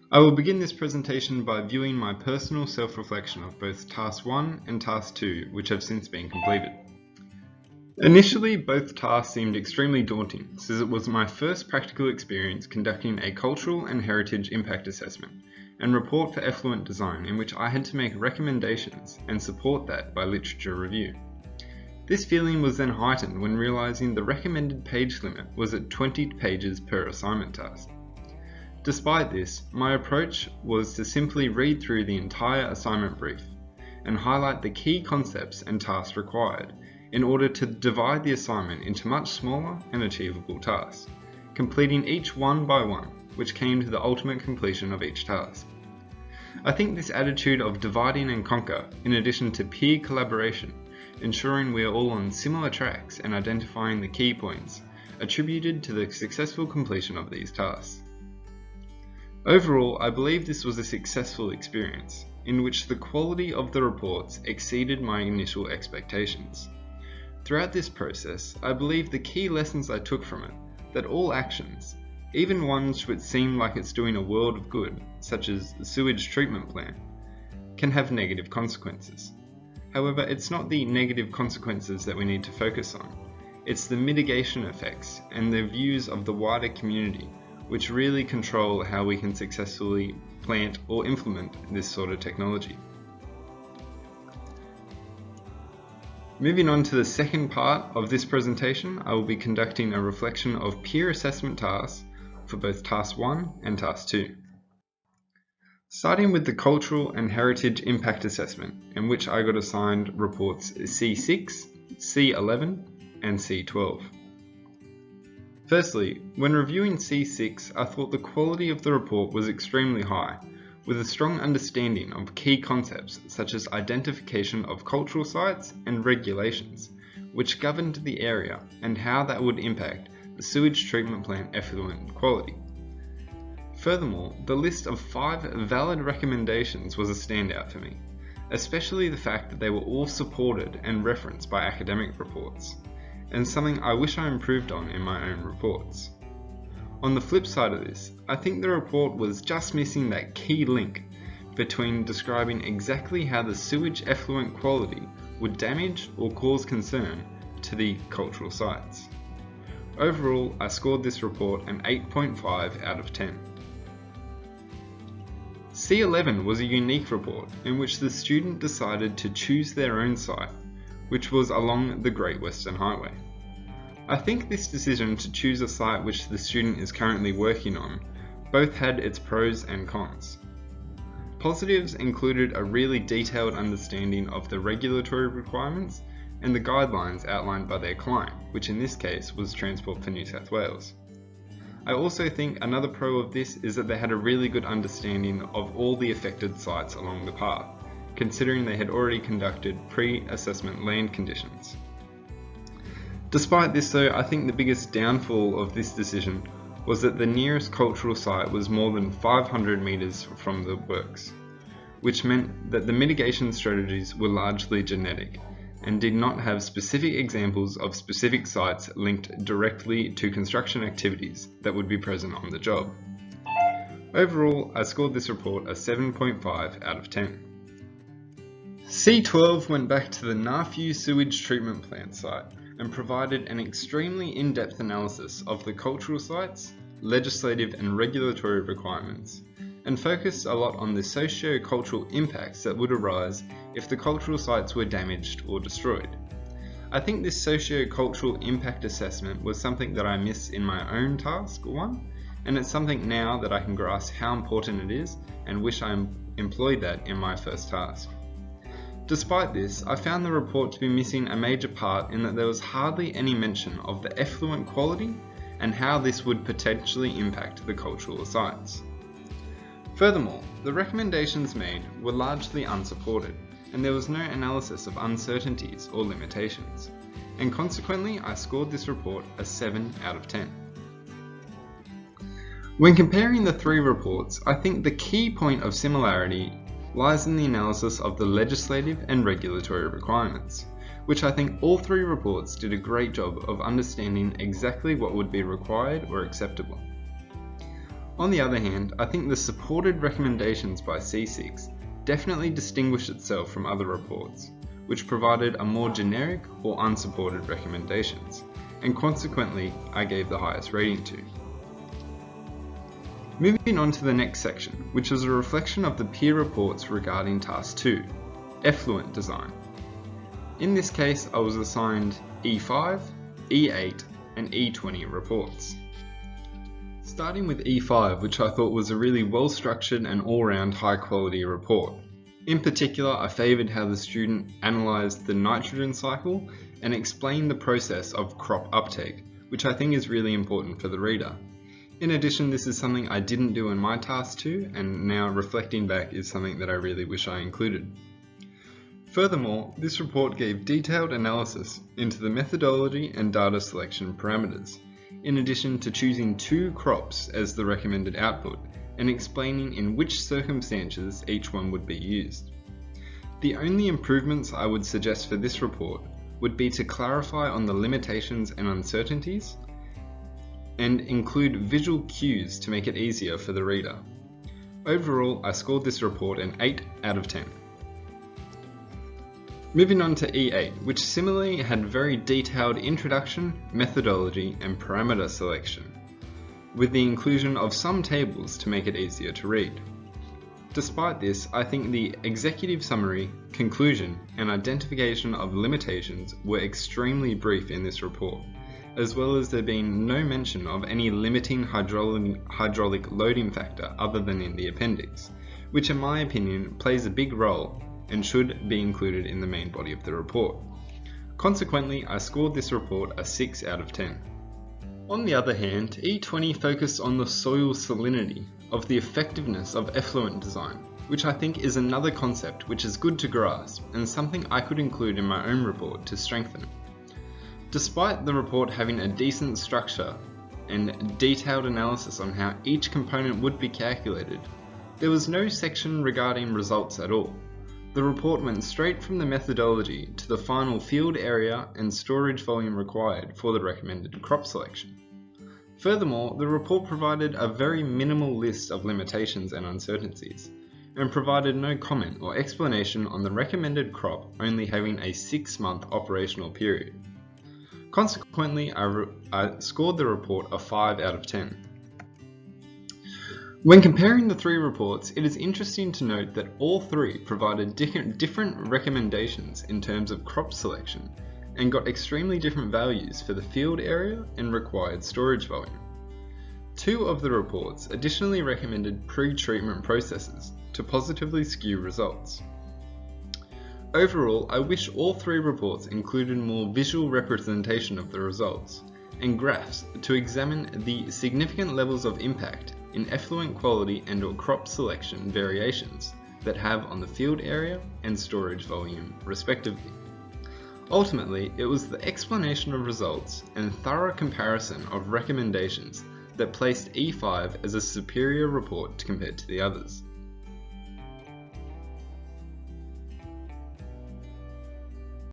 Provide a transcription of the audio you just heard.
I will begin this presentation by viewing my personal self-reflection of both Task 1 and Task 2, which have since been completed. Initially, both tasks seemed extremely daunting, since it was my first practical experience conducting a cultural and heritage impact assessment and report for effluent design in which I had to make recommendations and support that by literature review. This feeling was then heightened when realizing the recommended page limit was at 20 pages per assignment task. Despite this, my approach was to simply read through the entire assignment brief and highlight the key concepts and tasks required in order to divide the assignment into much smaller and achievable tasks, completing each one by one, which came to the ultimate completion of each task. I think this attitude of dividing and conquer, in addition to peer collaboration, ensuring we are all on similar tracks and identifying the key points, attributed to the successful completion of these tasks. Overall, I believe this was a successful experience, in which the quality of the reports exceeded my initial expectations. Throughout this process, I believe the key lessons I took from it, that all actions, even ones which seem like it's doing a world of good, such as the sewage treatment plant, can have negative consequences. However, it's not the negative consequences that we need to focus on. It's the mitigation effects and the views of the wider community which really control how we can successfully plant or implement this sort of technology. Moving on to the second part of this presentation, I will be conducting a reflection of peer assessment tasks for both Task 1 and Task 2. Starting with the Cultural and Heritage Impact Assessment, in which I got assigned reports C6, C11 and C12. Firstly, when reviewing C6, I thought the quality of the report was extremely high, with a strong understanding of key concepts such as identification of cultural sites and regulations, which governed the area and how that would impact the sewage treatment plant effluent quality. Furthermore, the list of 5 valid recommendations was a standout for me, especially the fact that they were all supported and referenced by academic reports, and something I wish I improved on in my own reports. On the flip side of this, I think the report was just missing that key link between describing exactly how the sewage effluent quality would damage or cause concern to the cultural sites. Overall, I scored this report an 8.5 out of 10. C11 was a unique report in which the student decided to choose their own site, which was along the Great Western Highway. I think this decision to choose a site which the student is currently working on both had its pros and cons. Positives included a really detailed understanding of the regulatory requirements and the guidelines outlined by their client, which in this case was Transport for New South Wales. I also think another pro of this is that they had a really good understanding of all the affected sites along the path, considering they had already conducted pre-assessment land conditions. Despite this though, I think the biggest downfall of this decision was that the nearest cultural site was more than 500 metres from the works, which meant that the mitigation strategies were largely genetic and did not have specific examples of specific sites linked directly to construction activities that would be present on the job. Overall, I scored this report a 7.5 out of 10. C12 went back to the Narfew sewage treatment plant site and provided an extremely in-depth analysis of the cultural sites, legislative and regulatory requirements, and focused a lot on the socio-cultural impacts that would arise if the cultural sites were damaged or destroyed. I think this socio-cultural impact assessment was something that I missed in my own Task 1, and it's something now that I can grasp how important it is and wish I employed that in my first task. Despite this, I found the report to be missing a major part in that there was hardly any mention of the effluent quality and how this would potentially impact the cultural sites. Furthermore, the recommendations made were largely unsupported, and there was no analysis of uncertainties or limitations, and consequently I scored this report a 7 out of 10. When comparing the 3 reports, I think the key point of similarity lies in the analysis of the legislative and regulatory requirements, which I think all 3 reports did a great job of understanding exactly what would be required or acceptable. On the other hand, I think the supported recommendations by C6 definitely distinguished itself from other reports, which provided a more generic or unsupported recommendations, and consequently I gave the highest rating to. Moving on to the next section, which was a reflection of the peer reports regarding Task 2, Effluent Design. In this case, I was assigned E5, E8, and E20 reports. Starting with E5, which I thought was a really well-structured and all-round high-quality report. In particular, I favoured how the student analysed the nitrogen cycle and explained the process of crop uptake, which I think is really important for the reader. In addition, this is something I didn't do in my Task 2, and now reflecting back is something that I really wish I included. Furthermore, this report gave detailed analysis into the methodology and data selection parameters, in addition to choosing 2 crops as the recommended output and explaining in which circumstances each one would be used. The only improvements I would suggest for this report would be to clarify on the limitations and uncertainties and include visual cues to make it easier for the reader. Overall, I scored this report an 8 out of 10. Moving on to E8, which similarly had very detailed introduction, methodology, and parameter selection, with the inclusion of some tables to make it easier to read. Despite this, I think the executive summary, conclusion, and identification of limitations were extremely brief in this report, as well as there being no mention of any limiting hydraulic loading factor other than in the appendix, which in my opinion plays a big role and should be included in the main body of the report. Consequently, I scored this report a 6 out of 10. On the other hand, E20 focused on the soil salinity of the effectiveness of effluent design, which I think is another concept which is good to grasp and something I could include in my own report to strengthen it. Despite the report having a decent structure and detailed analysis on how each component would be calculated, there was no section regarding results at all. The report went straight from the methodology to the final field area and storage volume required for the recommended crop selection. Furthermore, the report provided a very minimal list of limitations and uncertainties, and provided no comment or explanation on the recommended crop only having a 6-month operational period. Consequently, I scored the report a 5 out of 10. When comparing the 3 reports, it is interesting to note that all 3 provided different recommendations in terms of crop selection and got extremely different values for the field area and required storage volume. 2 of the reports additionally recommended pre-treatment processes to positively skew results. Overall, I wish all 3 reports included more visual representation of the results and graphs to examine the significant levels of impact in effluent quality and/or crop selection variations that have on the field area and storage volume, respectively. Ultimately, it was the explanation of results and thorough comparison of recommendations that placed E5 as a superior report compared to the others.